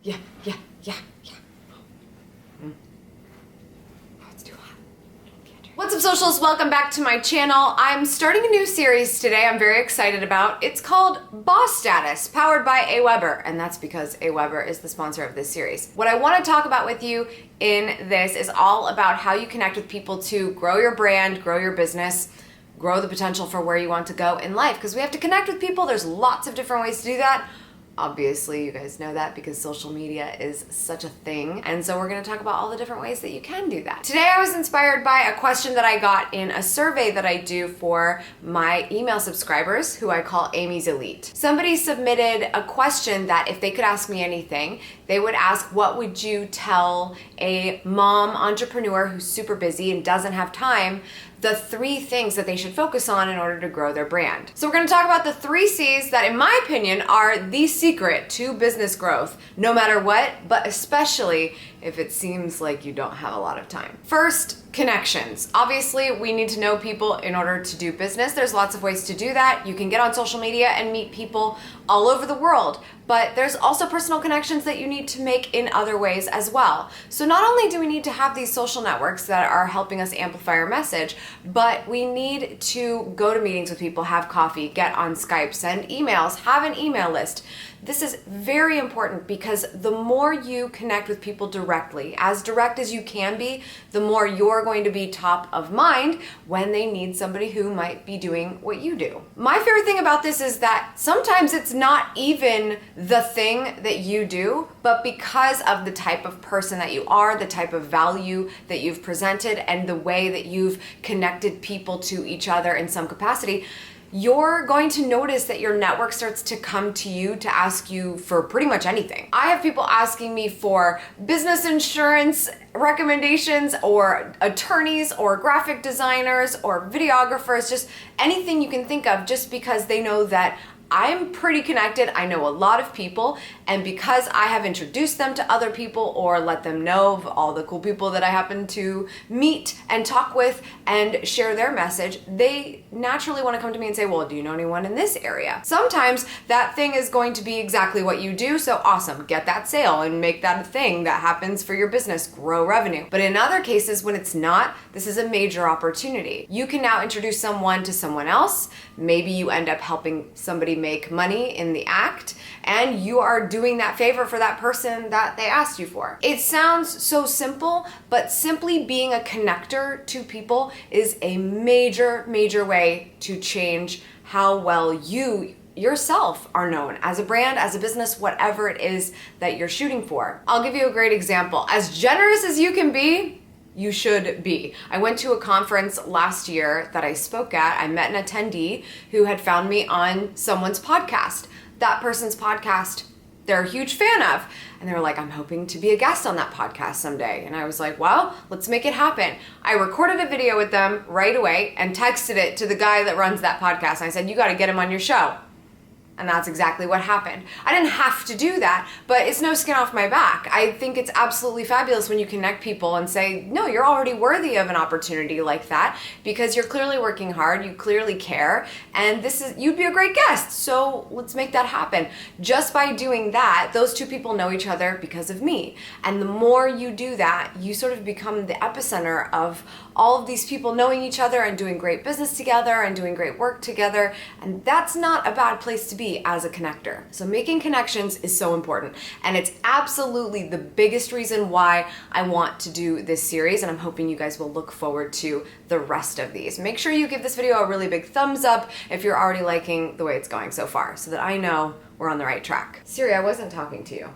Yeah. Oh, it's too hot. What's up, socials? Welcome back to my channel. I'm starting a new series today I'm very excited about. It's called Boss Status, powered by AWeber, and that's because AWeber is the sponsor of this series. What I want to talk about with you in this is all about how you connect with people to grow your brand, grow your business, grow the potential for where you want to go in life, because we have to connect with people. There's lots of different ways to do that. Obviously, you guys know that because social media is such a thing. And so we're gonna talk about all the different ways that you can do that. Today I was inspired by a question that I got in a survey that I do for my email subscribers, who I call Amy's Elite. Somebody submitted a question that if they could ask me anything, they would ask, what would you tell a mom entrepreneur who's super busy and doesn't have time, the 3 things that they should focus on in order to grow their brand. So we're gonna talk about the 3 C's that, in my opinion, are the secret to business growth, no matter what, but especially if it seems like you don't have a lot of time. First, connections. Obviously, we need to know people in order to do business. There's lots of ways to do that. You can get on social media and meet people all over the world, but there's also personal connections that you need to make in other ways as well. So not only do we need to have these social networks that are helping us amplify our message, but we need to go to meetings with people, have coffee, get on Skype, send emails, have an email list. This is very important because the more you connect with people directly as you can be, the more you're going to be top of mind when they need somebody who might be doing what you do. My favorite thing about this is that sometimes it's not even the thing that you do, but because of the type of person that you are, the type of value that you've presented, and the way that you've connected people to each other in some capacity, you're going to notice that your network starts to come to you to ask you for pretty much anything. I have people asking me for business insurance recommendations, or attorneys, or graphic designers, or videographers, just anything you can think of, just because they know that I'm pretty connected. I know a lot of people, and because I have introduced them to other people or let them know of all the cool people that I happen to meet and talk with and share their message, they naturally want to come to me and say, well, do you know anyone in this area? Sometimes that thing is going to be exactly what you do, so awesome, get that sale and make that a thing that happens for your business, grow revenue. But in other cases, when it's not, this is a major opportunity. You can now introduce someone to someone else. Maybe you end up helping somebody make money in the act, and you are doing that favor for that person that they asked you for. It sounds so simple, but simply being a connector to people is a major way to change how well you yourself are known as a brand, as a business, whatever it is that you're shooting for. I'll give you a great example. As generous as you can be, you should be. I went to a conference last year that I spoke at. I met an attendee who had found me on someone's podcast. That person's podcast, they're a huge fan of. And they were like, I'm hoping to be a guest on that podcast someday. And I was like, well, let's make it happen. I recorded a video with them right away and texted it to the guy that runs that podcast. And I said, you got to get him on your show. And that's exactly what happened. I didn't have to do that, but it's no skin off my back. I think it's absolutely fabulous when you connect people and say, no, you're already worthy of an opportunity like that because you're clearly working hard, you clearly care, and you'd be a great guest, so let's make that happen. Just by doing that, those 2 people know each other because of me. And the more you do that, you sort of become the epicenter of all of these people knowing each other and doing great business together and doing great work together. And that's not a bad place to be as a connector. So making connections is so important. And it's absolutely the biggest reason why I want to do this series. And I'm hoping you guys will look forward to the rest of these. Make sure you give this video a really big thumbs up if you're already liking the way it's going so far, so that I know we're on the right track. Siri, I wasn't talking to you.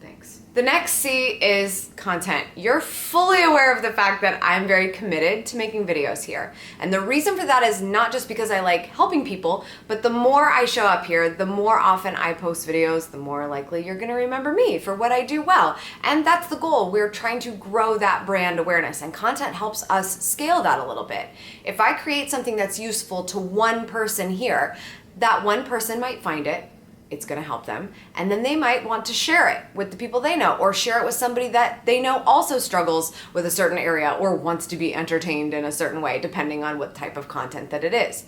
Thanks. The next C is content. You're fully aware of the fact that I'm very committed to making videos here. And the reason for that is not just because I like helping people, but the more I show up here, the more often I post videos, the more likely you're gonna remember me for what I do well. And that's the goal. We're trying to grow that brand awareness, and content helps us scale that a little bit. If I create something that's useful to one person here, that one person might find it, it's gonna help them, and then they might want to share it with the people they know, or share it with somebody that they know also struggles with a certain area or wants to be entertained in a certain way, depending on what type of content that it is.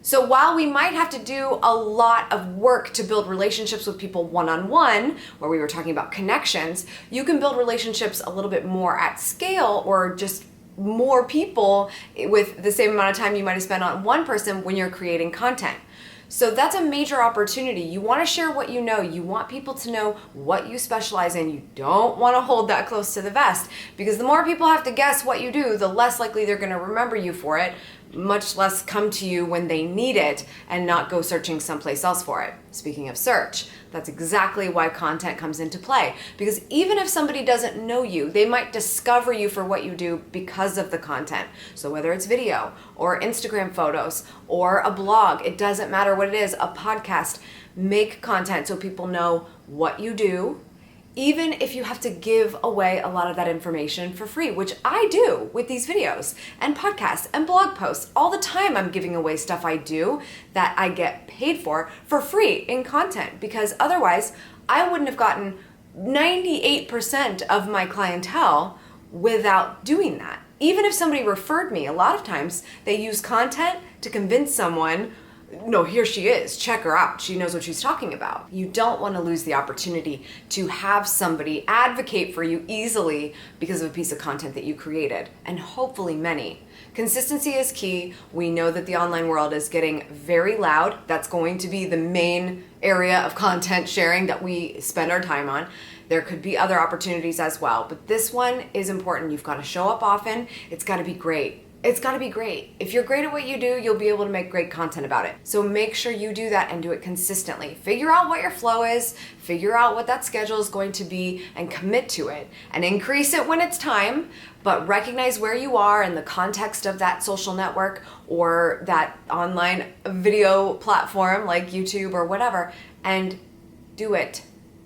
So while we might have to do a lot of work to build relationships with people one-on-one, where we were talking about connections, you can build relationships a little bit more at scale, or just more people with the same amount of time you might have spent on one person when you're creating content. So that's a major opportunity. You want to share what you know. You want people to know what you specialize in. You don't want to hold that close to the vest, because the more people have to guess what you do, the less likely they're going to remember you for it, much less come to you when they need it and not go searching someplace else for it. Speaking of search, that's exactly why content comes into play. Because even if somebody doesn't know you, they might discover you for what you do because of the content. So whether it's video or Instagram photos or a blog, it doesn't matter what it is, a podcast, make content so people know what you do, even if you have to give away a lot of that information for free, which I do with these videos and podcasts and blog posts. All the time I'm giving away stuff I do that I get paid for free in content, because otherwise I wouldn't have gotten 98% of my clientele without doing that. Even if somebody referred me, a lot of times they use content to convince someone, no, here she is, check her out, she knows what she's talking about. You don't want to lose the opportunity to have somebody advocate for you easily because of a piece of content that you created, and hopefully many. Consistency is key. We know that the online world is getting very loud. That's going to be the main area of content sharing that we spend our time on. There could be other opportunities as well, but this one is important. You've got to show up often. It's got to be great. It's got to be great. If you're great at what you do, you'll be able to make great content about it. So make sure you do that and do it consistently. Figure out what your flow is, figure out what that schedule is going to be, and commit to it. And increase it when it's time, but recognize where you are in the context of that social network or that online video platform like YouTube or whatever, and do it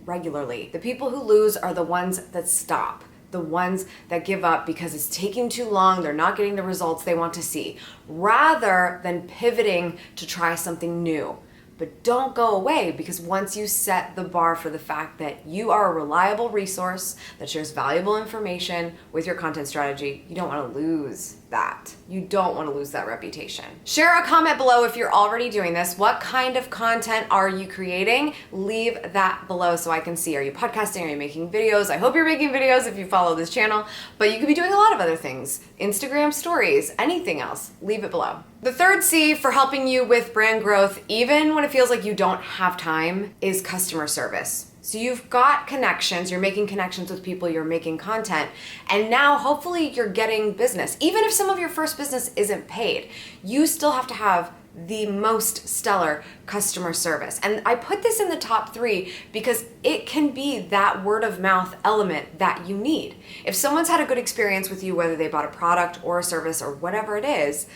regularly. The people who lose are the ones that stop. The ones that give up because it's taking too long, they're not getting the results they want to see, rather than pivoting to try something new. But don't go away, because once you set the bar for the fact that you are a reliable resource that shares valuable information with your content strategy, you don't want to lose that. You don't want to lose that reputation. Share a comment below if you're already doing this. What kind of content are you creating? Leave that below so I can see. Are you podcasting? Are you making videos? I hope you're making videos if you follow this channel, but you could be doing a lot of other things. Instagram stories, anything else, leave it below. The third C for helping you with brand growth, even when it feels like you don't have time, is customer service. So you've got connections, you're making connections with people, you're making content, and now hopefully you're getting business. Even if some of your first business isn't paid, you still have to have the most stellar customer service. And I put this in the top 3 because it can be that word of mouth element that you need. If someone's had a good experience with you, whether they bought a product or a service or whatever it is,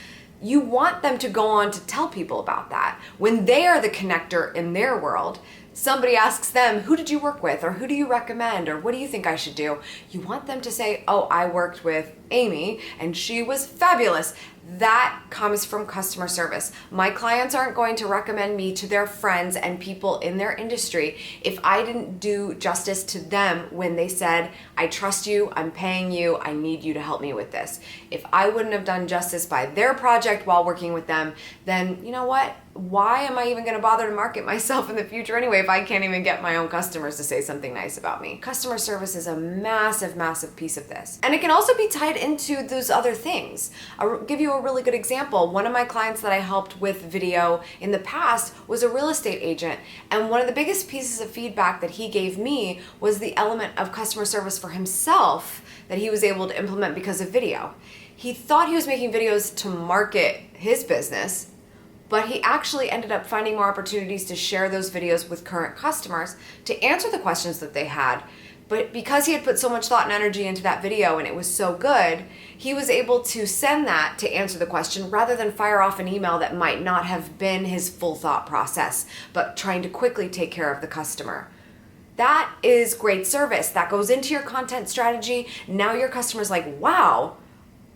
you want them to go on to tell people about that. When they are the connector in their world, somebody asks them, who did you work with? Or who do you recommend? Or what do you think I should do? You want them to say, oh, I worked with Amy and she was fabulous. That comes from customer service. My clients aren't going to recommend me to their friends and people in their industry if I didn't do justice to them when they said, I trust you, I'm paying you, I need you to help me with this. If I wouldn't have done justice by their project while working with them, then you know what? Why am I even going to bother to market myself in the future anyway if I can't even get my own customers to say something nice about me? Customer service is a massive, massive piece of this. And it can also be tied into those other things. I'll give you a really good example. One of my clients that I helped with video in the past was a real estate agent. And one of the biggest pieces of feedback that he gave me was the element of customer service for himself that he was able to implement because of video. He thought he was making videos to market his business, but he actually ended up finding more opportunities to share those videos with current customers to answer the questions that they had. But because he had put so much thought and energy into that video and it was so good, he was able to send that to answer the question rather than fire off an email that might not have been his full thought process, but trying to quickly take care of the customer. That is great service. That goes into your content strategy. Now your customer's like, wow,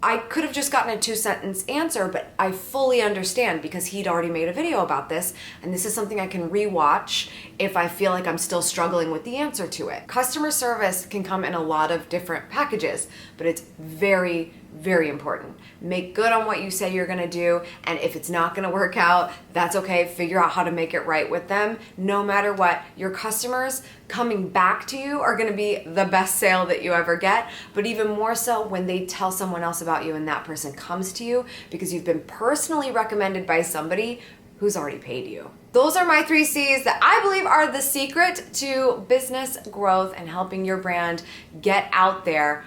I could have just gotten a 2-sentence answer, but I fully understand because he'd already made a video about this, and this is something I can rewatch if I feel like I'm still struggling with the answer to it. Customer service can come in a lot of different packages, but it's very, Very important. Make good on what you say you're gonna do, and if it's not gonna work out, that's okay. Figure out how to make it right with them. No matter what, your customers coming back to you are gonna be the best sale that you ever get, but even more so when they tell someone else about you and that person comes to you because you've been personally recommended by somebody who's already paid you. Those are my 3 C's that I believe are the secret to business growth and helping your brand get out there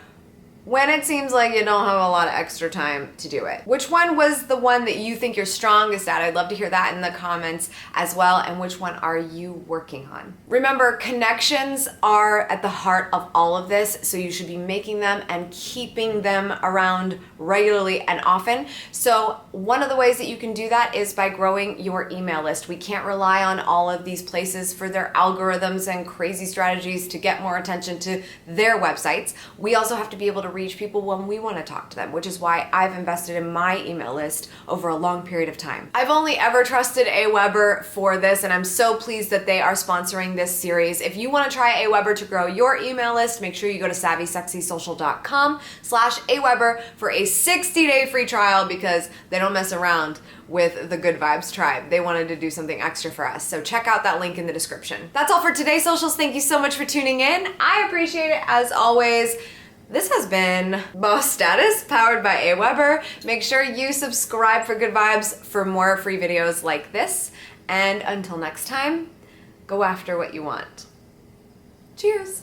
when it seems like you don't have a lot of extra time to do it. Which one was the one that you think you're strongest at? I'd love to hear that in the comments as well. And which one are you working on? Remember, connections are at the heart of all of this, so you should be making them and keeping them around regularly and often. So one of the ways that you can do that is by growing your email list. We can't rely on all of these places for their algorithms and crazy strategies to get more attention to their websites. We also have to be able to reach people when we want to talk to them, which is why I've invested in my email list over a long period of time. I've only ever trusted AWeber for this, and I'm so pleased that they are sponsoring this series. If you want to try AWeber to grow your email list, make sure you go to savvysexysocial.com/AWeber for a 60-day free trial, because they don't mess around with the Good Vibes tribe. They wanted to do something extra for us. So check out that link in the description. That's all for today, socials. Thank you so much for tuning in. I appreciate it as always. This has been Boss Status, powered by AWeber. Make sure you subscribe for Good Vibes for more free videos like this. And until next time, go after what you want. Cheers.